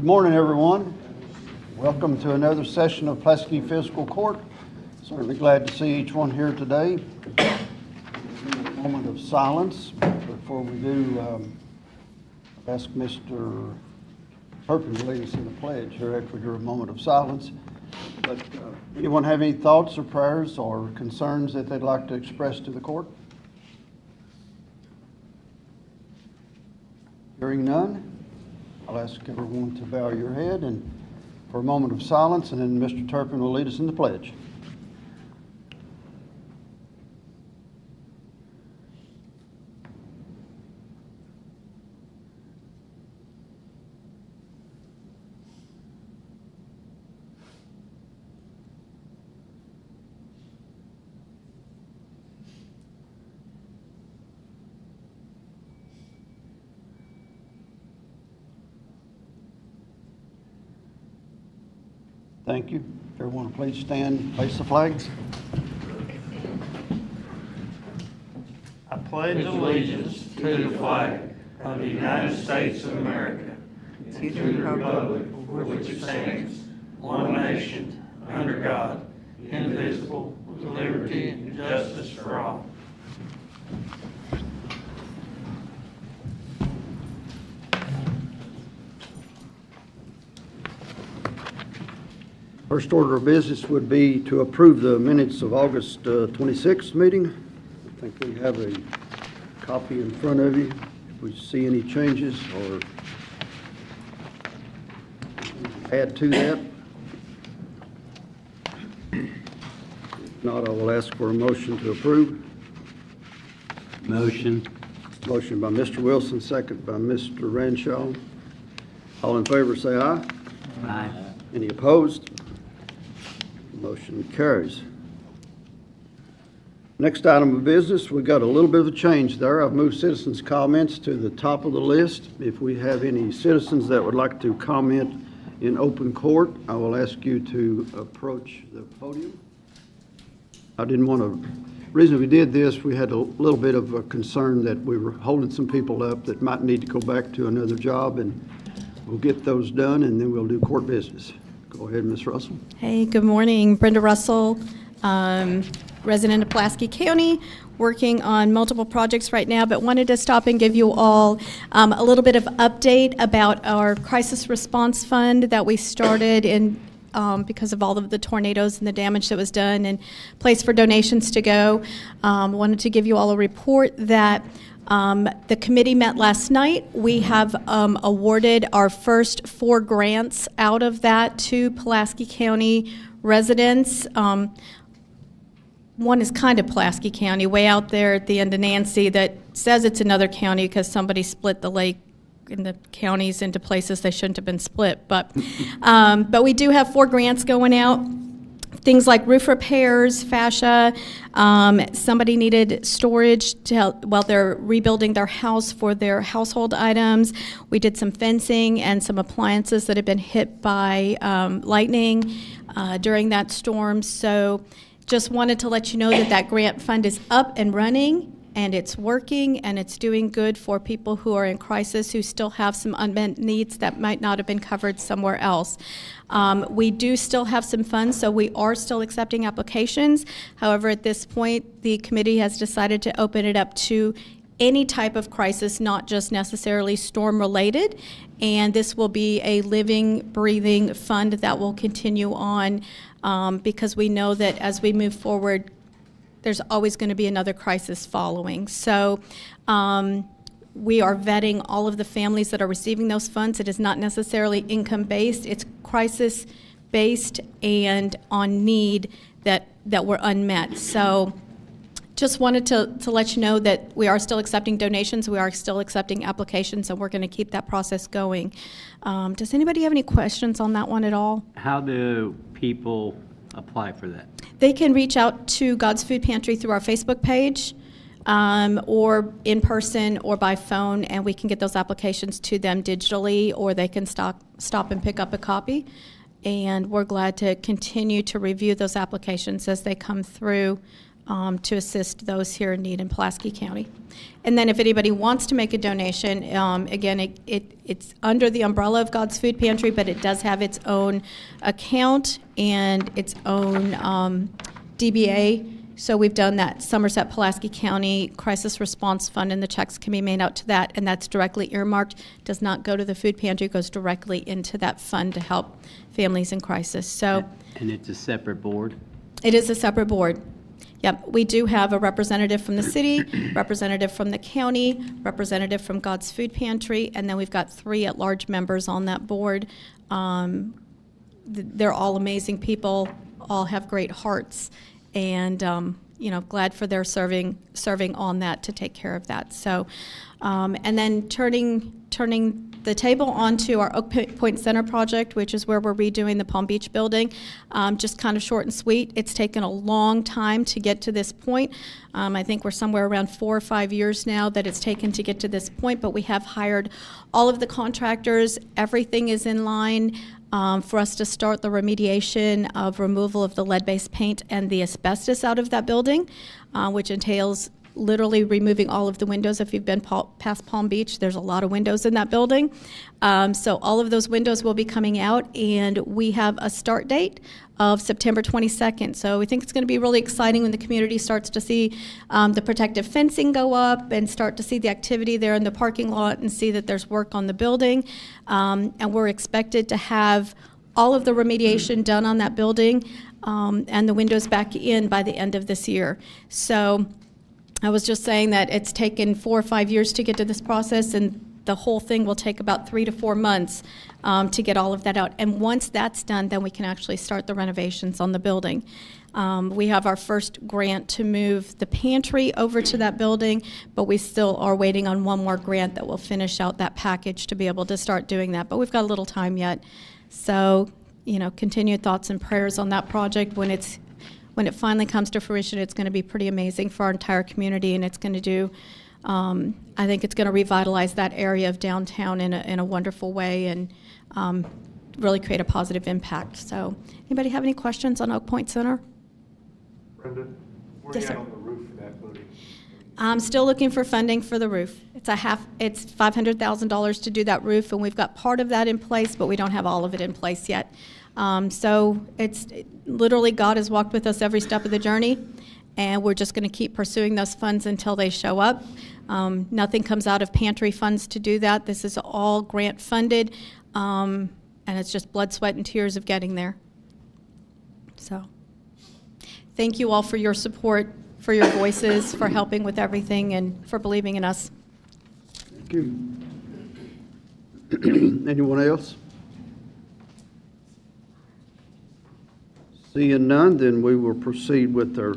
Good morning, everyone. Welcome to another session of Pulaski Fiscal Court. Certainly glad to see each one here today. A moment of silence before we do. Ask Mr. Turpin to lead us in the pledge here after we do a moment of silence. But anyone have any thoughts or prayers or concerns that they'd like to express to the court? Hearing none, I'll ask everyone to bow your head and for a moment of silence, and then Mr. Turpin will lead us in the pledge. Thank you. Everyone, please stand, place the flags. I pledge allegiance to the flag of the United States of America, and to the republic for which it stands, one nation, under God, indivisible, with liberty and justice for all. First order of business would be to approve the minutes of August 26th meeting. I think we have a copy in front of you. If we see any changes or add to that. If not, I will ask for a motion to approve. Motion. Motion by Mr. Wilson, second by Mr. Renshaw. All in favor say aye. Aye. Any opposed? Motion carries. Next item of business, we got a little bit of a change there. I've moved citizens' comments to the top of the list. If we have any citizens that would like to comment in open court, I will ask you to approach the podium. Reason we did this, we had a little bit of a concern that we were holding some people up that might need to go back to another job, and we'll get those done and then we'll do court business. Go ahead, Ms. Russell. Hey, good morning. Brenda Russell, resident of Pulaski County, working on multiple projects right now, but wanted to stop and give you all a little bit of update about our crisis response fund that we started in because of all of the tornadoes and the damage that was done, and place for donations to go. Wanted to give you all a report that the committee met last night. We have awarded our first 4 grants out of that to Pulaski County residents. One is kind of Pulaski County, way out there at the end of Nancy, that says it's another county because somebody split the lake in the counties into places they shouldn't have been split. But we do have 4 grants going out. Things like roof repairs, fascia, somebody needed storage while they're rebuilding their house for their household items. We did some fencing and some appliances that had been hit by lightning during that storm. So just wanted to let you know that that grant fund is up and running, and it's working, and it's doing good for people who are in crisis who still have some unmet needs that might not have been covered somewhere else. We do still have some funds, so we are still accepting applications. However, at this point, the committee has decided to open it up to any type of crisis, not just necessarily storm-related, and this will be a living, breathing fund that will continue on because we know that as we move forward, there's always going to be another crisis following. So we are vetting all of the families that are receiving those funds. It is not necessarily income-based. It's crisis-based and on need that were unmet. So just wanted to let you know that we are still accepting donations. We are still accepting applications, and we're going to keep that process going. Does anybody have any questions on that one at all? How do people apply for that? They can reach out to God's Food Pantry through our Facebook page, or in person or by phone, and we can get those applications to them digitally, or they can stop and pick up a copy. And we're glad to continue to review those applications as they come through to assist those here in need in Pulaski County. And then if anybody wants to make a donation, again, it's under the umbrella of God's Food Pantry, but it does have its own account and its own DBA. So we've done that Somerset Pulaski County Crisis Response Fund, and the checks can be made out to that, and that's directly earmarked. Does not go to the food pantry, goes directly into that fund to help families in crisis. So And it's a separate board? it is a separate board. Yep, we do have a representative from the city, representative from the county, representative from God's Food Pantry, and then we've got 3 at-large members on that board. They're all amazing people, all have great hearts, and glad for their serving on that to take care of that. So, and then turning the table onto our Oak Point Center project, which is where we're redoing the Palm Beach building. Just kind of short and sweet. It's taken a long time to get to this point. I think we're somewhere around 4 or 5 years now that it's taken to get to this point, but we have hired all of the contractors. Everything is in line for us to start the remediation of removal of the lead-based paint and the asbestos out of that building, which entails literally removing all of the windows. If you've been past Palm Beach, there's a lot of windows in that building. So all of those windows will be coming out, and we have a start date of September 22nd. So we think it's going to be really exciting when the community starts to see the protective fencing go up and start to see the activity there in the parking lot and see that there's work on the building. And we're expected to have all of the remediation done on that building and the windows back in by the end of this year. So I was just saying that it's taken 4 or 5 years to get to this process, and the whole thing will take about 3 to 4 months to get all of that out. And once that's done, then we can actually start the renovations on the building. We have our first grant to move the pantry over to that building, but we still are waiting on one more grant that will finish out that package to be able to start doing that. But we've got a little time yet. So, continued thoughts and prayers on that project. When it finally comes to fruition, it's going to be pretty amazing for our entire community, and it's going to do, I think it's going to revitalize that area of downtown in a wonderful way and really create a positive impact. So anybody have any questions on Oak Point Center? Brenda, where Yes, are sir. you at on the roof of that building? I'm still looking for funding for the roof. It's $500,000 to do that roof, and we've got part of that in place, but we don't have all of it in place yet. So literally God has walked with us every step of the journey, and we're just going to keep pursuing those funds until they show up. Nothing comes out of pantry funds to do that. This is all grant funded, and it's just blood, sweat, and tears of getting there. So thank you all for your support, for your voices, for helping with everything, and for believing in us. Thank you. Anyone else? Seeing none, then we will proceed with our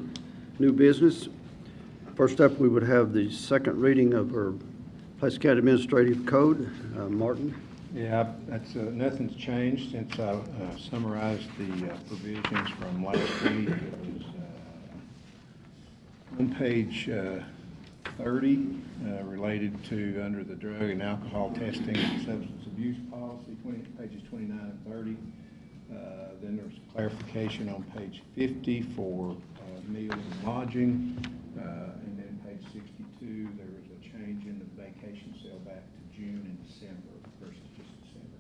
new business. First up, we would have the second reading of our Pulaski County Administrative Code. Martin? Yeah, that's, nothing's changed since I summarized the provisions from last week. It was on page 30, related to under the drug and alcohol testing and substance abuse policy, pages 29 and 30. Then there's clarification on page 50 for meal and lodging. And then page 62, there was a change in the vacation sale back to June and December versus just December.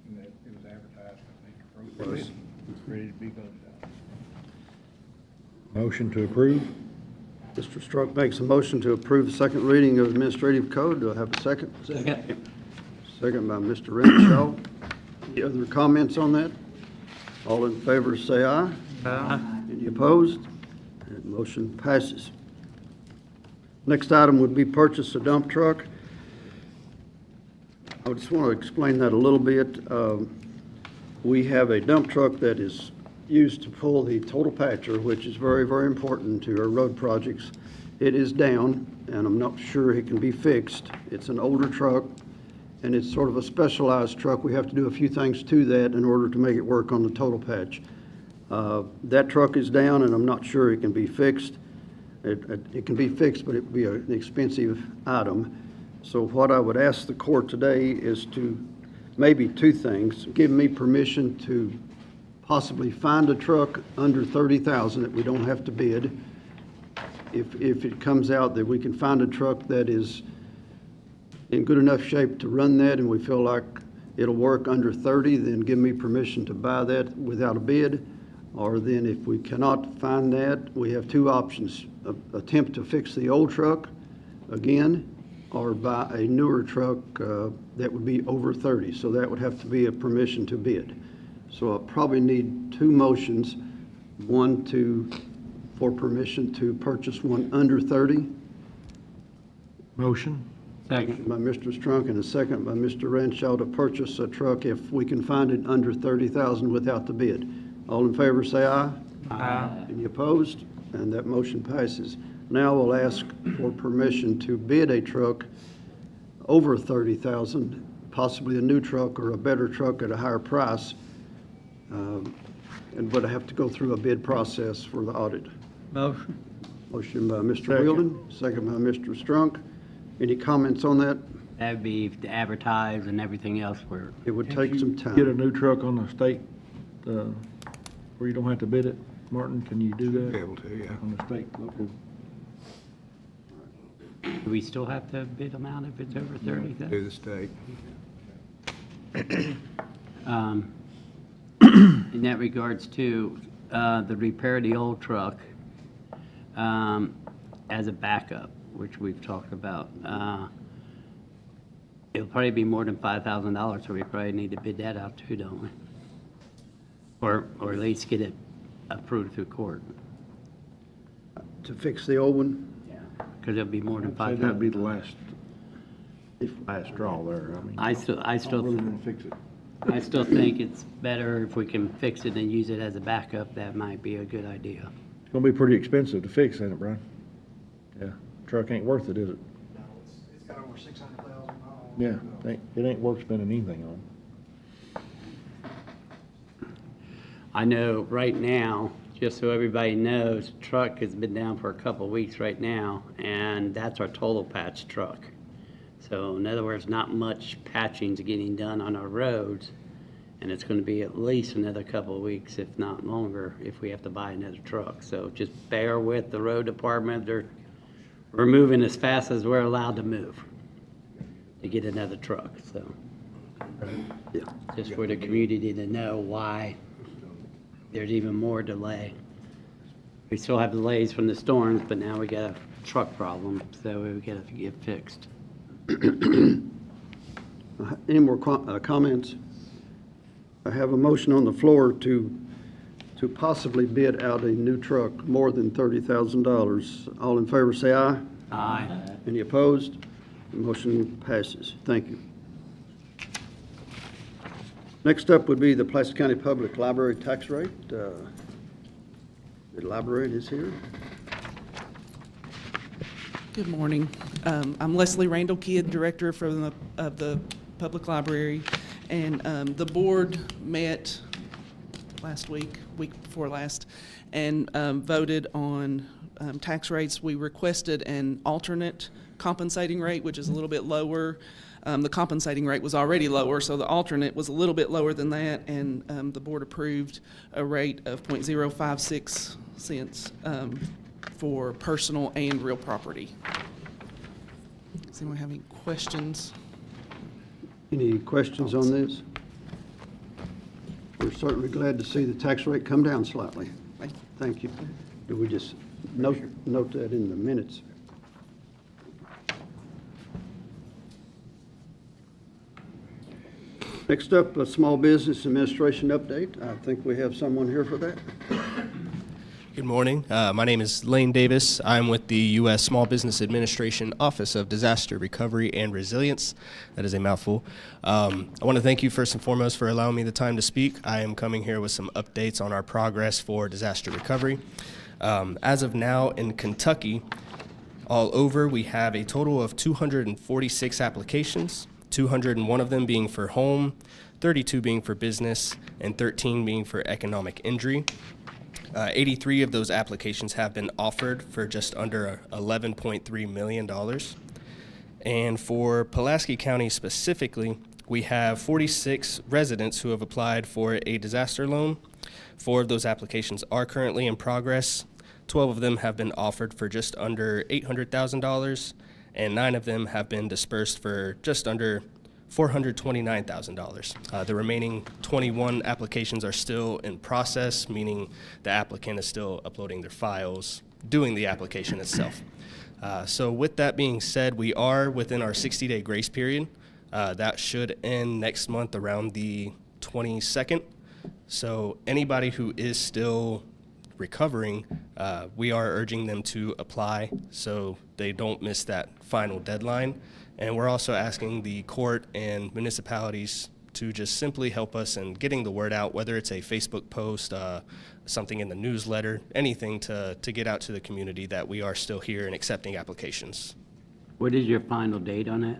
And that it was advertised, I think, appropriately, ready to be voted on. Motion to approve? Mr. Strzok makes a motion to approve the second reading of Administrative Code. Do I have a second? Second. Second by Mr. Renshaw. Any other comments on that? All in favor say aye. Any opposed? That motion passes. Next item would be purchase a dump truck. I just want to explain that a little bit. We have a dump truck that is used to pull the total patcher, which is very, very important to our road projects. It is down, and I'm not sure it can be fixed. It's an older truck, and it's sort of a specialized truck. We have to do a few things to that in order to make it work on the total patch. That truck is down, and I'm not sure it can be fixed. It can be fixed, but it would be an expensive item. So what I would ask the court today is to maybe two things: give me permission to possibly find a truck under 30,000 that we don't have to bid. If it comes out that we can find a truck that is in good enough shape to run that and we feel like it'll work under 30, then give me permission to buy that without a bid. Or then if we cannot find that, we have two options. Attempt to fix the old truck again, or buy a newer truck that would be over 30. So that would have to be a permission to bid. So I'll probably need two motions, one for permission to purchase one under 30. Motion. Second. By Mr. Strunk and a second by Mr. Renshaw to purchase a truck if we can find it under 30,000 without the bid. All in favor, say aye. Aye. Any opposed? And that motion passes. Now we'll ask for permission to bid a truck over 30,000, possibly a new truck or a better truck at a higher price. But I have to go through a bid process for the audit. Motion. Motion by Mr. Second. Wheeldon, second by Mr. Strunk. Any comments on that? That'd be to advertise and everything else where, It would take some Get a time. new truck on the state, where you don't have to bid it. Martin, can you do that? Be able to, yeah. On the state, local. do we still have to bid them out if it's over 30,000? Do the state. In that regards to the repair of the old truck as a backup, which we've talked about, it'll probably be more than $5,000, so we probably need to bid that out too, don't we? Or at least get it approved through court. To fix the old one? Yeah. Because it'll be more than I'd say that'd be the $5,000. last straw there. I mean, I still really want to fix it. I still think it's better if we can fix it and use it as a backup. That might be a good idea. It's gonna be pretty expensive to fix, ain't it, Brian? Yeah, truck ain't worth it, is it? No, it's got over 600,000 miles. Yeah, it ain't worth spending anything on. I know right now, just so everybody knows, truck has been down for a couple of weeks right now, and that's our total patch truck. So in other words, not much patching's getting done on our roads, and it's gonna be at least another couple of weeks, if not longer, if we have to buy another truck. So just bear with the road department. We're moving as fast as we're allowed to move to get another truck, so. Yeah. Just for the community to know why there's even more delay. We still have delays from the storms, but now we got a truck problem, so we gotta get fixed. Any more comments? I have a motion on the floor to possibly bid out a new truck more than $30,000. All in favor, say aye. Aye. Any opposed? The motion passes. Thank you. Next up would be the Pulaski County Public Library tax rate. The librarian is here. Good morning. I'm Leslie Randall Kidd, Director of the Public Library, and the board met last week before last, and voted on tax rates. We requested an alternate compensating rate, which is a little bit lower. The compensating rate was already lower, so the alternate was a little bit lower than that, and the board approved a rate of .056 cents for personal and real property. Does anyone have any questions? Any questions on this? We're certainly glad to see the tax rate come down slightly. Thank you. Do we just note that in the minutes? Next up, a small business administration update. I think we have someone here for that. Good morning. My name is Lane Davis. I'm with the U.S. Small Business Administration Office of Disaster Recovery and Resilience. That is a mouthful. I want to thank you first and foremost for allowing me the time to speak. I am coming here with some updates on our progress for disaster recovery. As of now in Kentucky, all over, we have a total of 246 applications, 201 of them being for home, 32 being for business, and 13 being for economic injury. 83 of those applications have been offered for just under $11.3 million. And for Pulaski County specifically, we have 46 residents who have applied for a disaster loan. 4 of those applications are currently in progress. 12 of them have been offered for just under $800,000, and 9 of them have been dispersed for just under $429,000. The remaining 21 applications are still in process, meaning the applicant is still uploading their files, doing the application itself. So with that being said, we are within our 60-day grace period. That should end next month around the 22nd. So anybody who is still recovering, we are urging them to apply so they don't miss that final deadline. And we're also asking the court and municipalities to just simply help us in getting the word out, whether it's a Facebook post, something in the newsletter, anything to get out to the community that we are still here and accepting applications. What is your final date on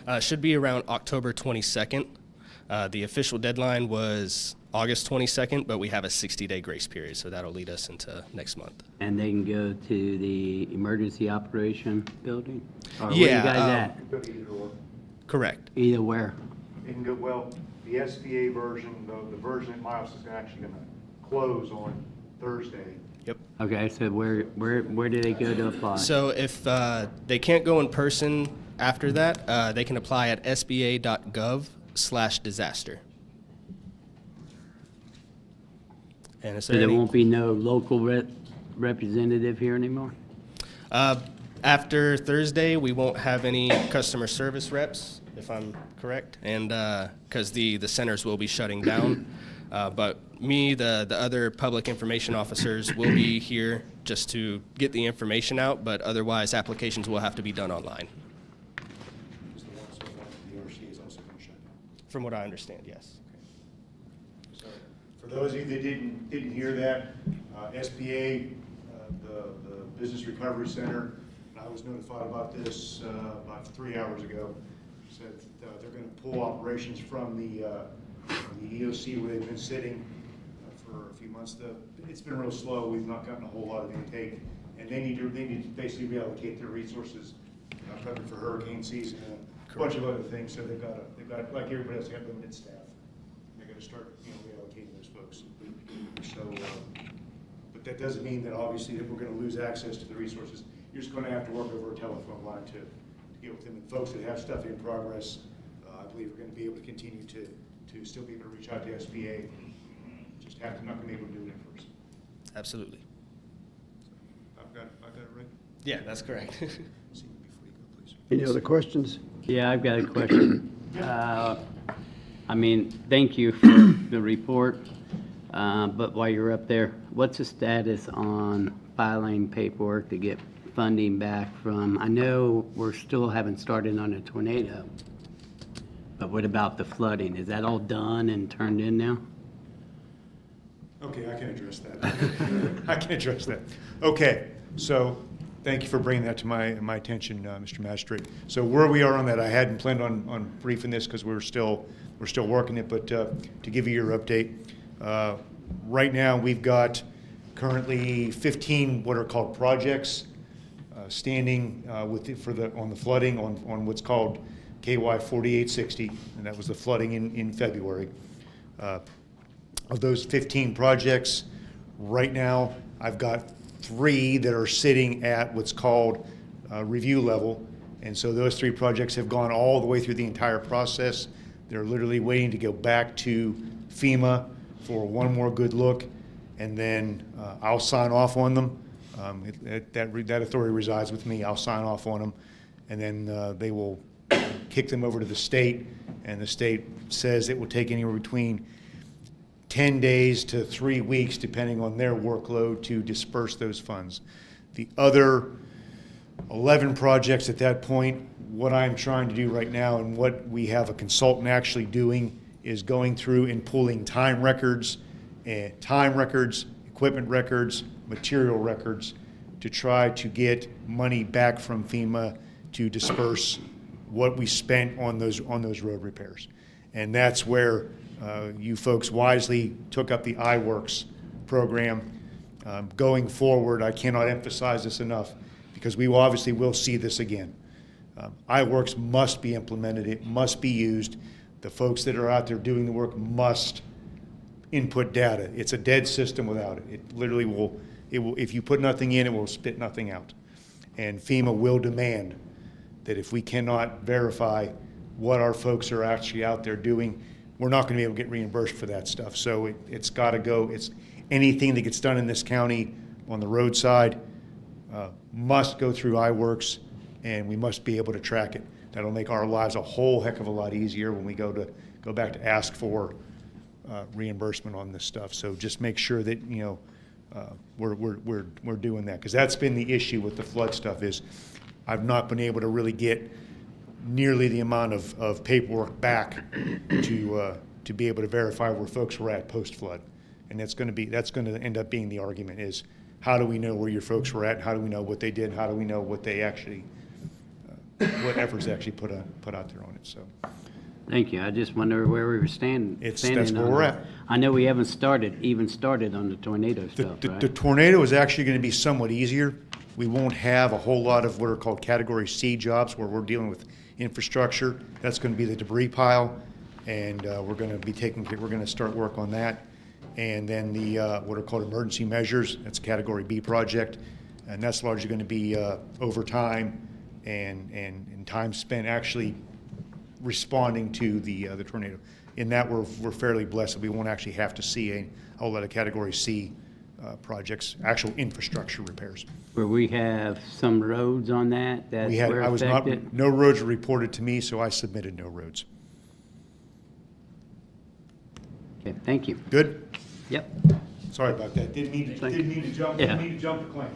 that? Should be around October 22nd. The official deadline was August 22nd, but we have a 60-day grace period, so that'll lead us into next month. And they can go to the emergency operation building? Or where Yeah, you guys at? Go to either or. Correct. Either where? It can go, well, the SBA version, the version at my office is actually gonna close on Thursday. Yep. Okay, so where do they go to apply? So if they can't go in person after that, they can apply at sba.gov/disaster. And is So there there any- won't be no local representative here anymore? After Thursday, we won't have any customer service reps, if I'm correct, and because the centers will be shutting down. But me, the other public information officers will be here just to get the information out, but otherwise applications will have to be done online. Just the one, so the RCA is also gonna shut down. From what I understand, yes. So, for those of you that didn't hear that, SBA, the Business Recovery Center, I was notified about this about 3 hours ago, said they're going to pull operations from the EOC where they've been sitting for a few months. It's been real slow. We've not gotten a whole lot of intake, and they need to basically reallocate their resources, prepping for hurricane season and a bunch of other things. So they've got like everybody else, they have limited staff. They're going to start reallocating those folks. So, but that doesn't mean that obviously that we're going to lose access to the resources. You're just going to have to work over a telephone line to get with them. And folks that have stuff in progress, I believe are going to be able to continue to still be able to reach out to SBA. Just have to not going to be able to do it in person. Absolutely. I've got it right. Yeah, that's correct. See you before you go, please. Any other questions? Yeah, I've got a question. I mean, thank you for the report, but while you're up there, what's the status on filing paperwork to get funding back from, I know we're still haven't started on a tornado, but what about the flooding? Is that all done and turned in now? Okay, I can address that. Okay, so thank you for bringing that to my attention, Mr. Magistrate. So where we are on that, I hadn't planned on briefing this because we're still working it, but to give you your update, right now we've got currently 15 what are called projects standing on the flooding on what's called KY 4860, and that was the flooding in February. Of those 15 projects, right now I've got 3 that are sitting at what's called review level, and so those 3 projects have gone all the way through the entire process. They're literally waiting to go back to FEMA for one more good look, and then I'll sign off on them. That authority resides with me. I'll sign off on them, and then they will kick them over to the state, and the state says it will take anywhere between 10 days to 3 weeks, depending on their workload, to disperse those funds. The other 11 projects at that point, what I'm trying to do right now and what we have a consultant actually doing is going through and pulling time records, equipment records, material records to try to get money back from FEMA to disperse what we spent on those road repairs. And that's where you folks wisely took up the iWorks program. Going forward, I cannot emphasize this enough because we obviously will see this again. iWorks must be implemented. It must be used. The folks that are out there doing the work must input data. It's a dead system without it. It literally will, if you put nothing in, it will spit nothing out. And FEMA will demand that if we cannot verify what our folks are actually out there doing, we're not gonna be able to get reimbursed for that stuff. So it's gotta go, it's anything that gets done in this county on the roadside must go through iWorks, and we must be able to track it. That'll make our lives a whole heck of a lot easier when we go back to ask for reimbursement on this stuff. So just make sure that, you know, we're doing that, because that's been the issue with the flood stuff is I've not been able to really get nearly the amount of paperwork back to be able to verify where folks were at post-flood. And that's going to end up being the argument is, how do we know where your folks were at? How do we know what they did? How do we know what they actually, what efforts they actually put out there on it? So Thank you. I just wonder where we were standing. that's standing where on we're it. at. I know we haven't even started on the tornado stuff, The right? tornado is actually going to be somewhat easier. We won't have a whole lot of what are called Category C jobs where we're dealing with infrastructure. That's going to be the debris pile, and we're going to start work on that. And then the what are called emergency measures. That's a Category B project, and that's largely going to be overtime and time spent actually responding to the tornado. In that, we're fairly blessed that we won't actually have to see a whole lot of Category C projects, actual infrastructure repairs. Where we have some roads on that were affected? No roads were reported to me, so I submitted no roads. Okay, thank you. Good? Yep. Sorry about that. Didn't mean to jump the claim.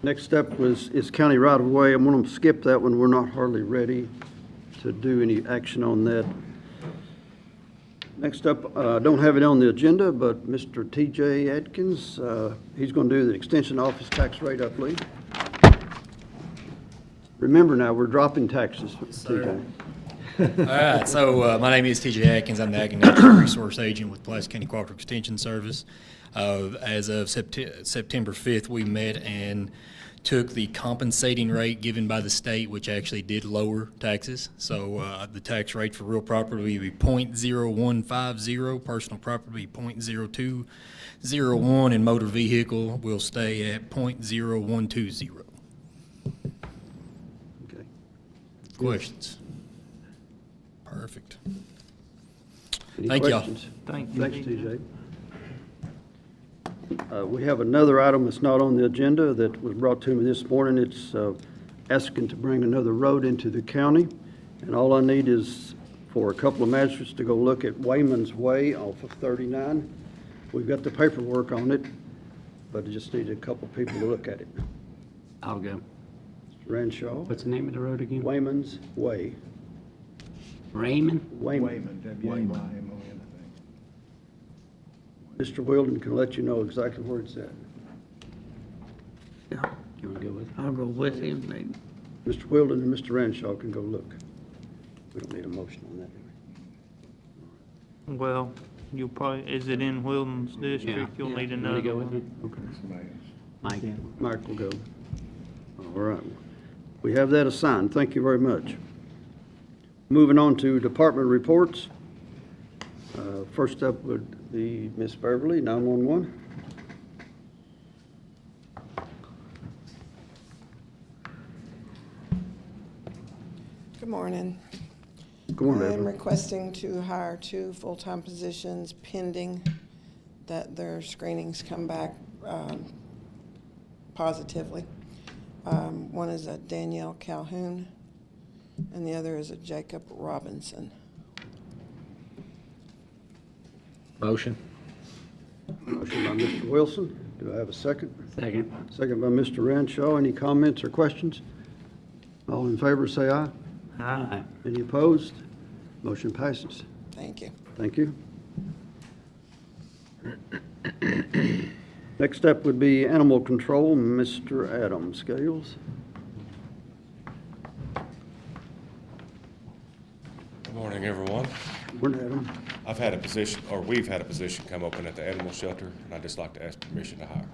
Next up is county right-of-way. I'm going to skip that one. We're not hardly ready to do any action on that. Next up, don't have it on the agenda, but Mr. T.J. Atkins, he's going to do the extension office tax rate, I believe. Remember now, we're dropping taxes, T.J. All right, so my name is TJ Atkins. I'm the Ag and Natural Resource Agent with Pulaski County Cooperative Extension Service. As of September 5th, we met and took the compensating rate given by the state, which actually did lower taxes. So the tax rate for real property will be 0.0150, personal property 0.0201, and motor vehicle will stay at 0.0120. Okay. Questions? Perfect. Any Thank y'all. questions? Thank you. Thanks, TJ. We have another item that's not on the agenda that was brought to me this morning. It's asking to bring another road into the county. And all I need is for a couple of magistrates to go look at Wayman's Way off of 39. We've got the paperwork on it, but I just need a couple of people to look at it. I'll go. Ranshaw, What's the name of the road again? Wayman's Way. Raymond? Wayman. W-A-Y-M-O-N, I think. Mr. Wilden can let you know exactly where it's at. You want to go with? I'll go with him, maybe. Mr. Wilden and Mr. Ranshaw can go look. We don't need a motion on that, do we? Well, you'll probably, is it in Wilton's Yeah. district? You'll need You wanna go another with me? one. Okay. Somebody else. Mike? Mike will go. All right. We have that assigned. Thank you very much. Moving on to department reports. First up would be Miss Beverly, 911. Good morning. Good morning, I'm Beverly. requesting to hire 2 full-time positions pending that their screenings come back positively. One is a Danielle Calhoun, and the other is a Jacob Robinson. Motion. Motion by Mr. Wilson. Do I have a second? Second. Second by Mr. Ranshaw. Any comments or questions? All in favor, say aye. Aye. Any opposed? Motion passes. Thank you. Thank you. Next up would be Animal Control, Mr. Adam Scales. Good morning, everyone. Morning, Adam. We've had a position come open at the animal shelter, and I'd just like to ask permission to hire.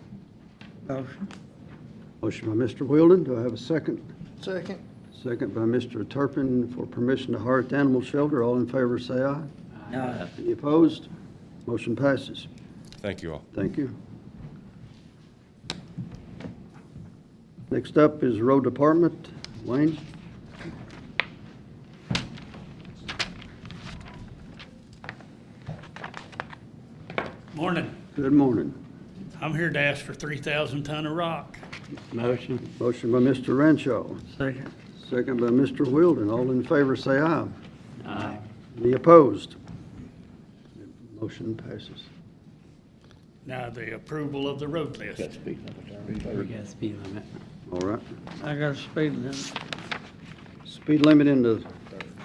Motion by Mr. Wilden. Do I have a second? Second. Second by Mr. Turpin for permission to hire at the animal shelter. All in favor, say aye. Aye. Any opposed? Motion passes. Thank you all. Thank you. Next up is Road Department. Wayne? Morning. Good morning. I'm here to ask for 3,000 ton of rock. Motion. Motion by Mr. Renshaw. Second. Second by Mr. Wilden. All in favor, say aye. Aye. Any opposed? Motion passes. Now, the approval of the road list. We got a speed limit. All right. I got a speed limit. Speed limit in the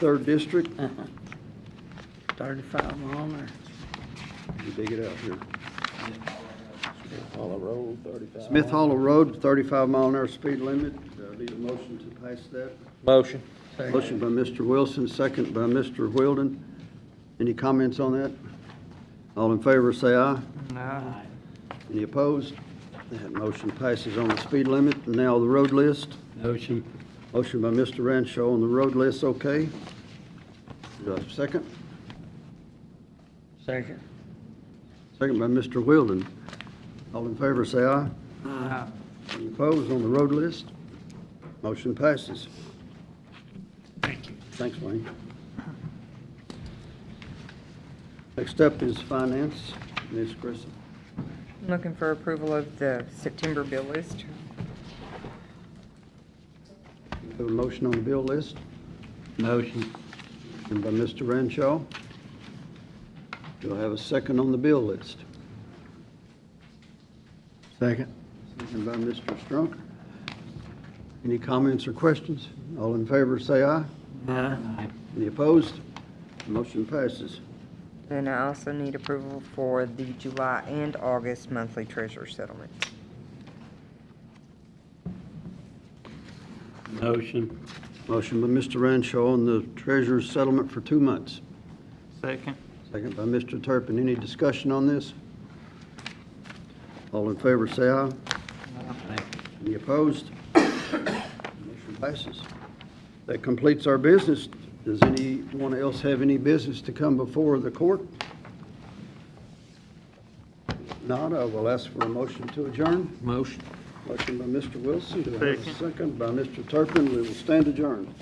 3rd District. 35 mile an hour. You dig it out here. Smith Hollow Road, 35 mile an hour speed limit. Need a motion to pass that. Motion. Motion by Mr. Wilson, second by Mr. Wilden. Any comments on that? All in favor, say aye. Aye. Any opposed? That motion passes on the speed limit. And now the road list. Motion. Motion by Mr. Renshaw on the road list, okay? Do I have a second? Second. Second by Mr. Wilden. All in favor, say aye. Aye. Any opposed on the road list? Motion passes. Thank you. Thanks, Wayne. Next up is finance. Ms. Grissom. Looking for approval of the September bill list. Have a motion on the bill list. Motion. Motion by Mr. Renshaw. Do I have a second on the bill list? Second. Second by Mr. Strunk. Any comments or questions? All in favor, say aye. Aye. Any opposed? Motion passes. Then I also need approval for the July and August monthly treasurer settlements. Motion. Motion by Mr. Renshaw on the treasurer's settlement for 2 months. Second. Second by Mr. Turpin. Any discussion on this? All in favor, say aye. Any opposed? Motion passes. That completes our business. Does anyone else have any business to come before the court? If not, I will ask for a motion to adjourn. Motion. Motion by Mr. Wilson. Do I have a second by Mr. Turpin? We will stand adjourned.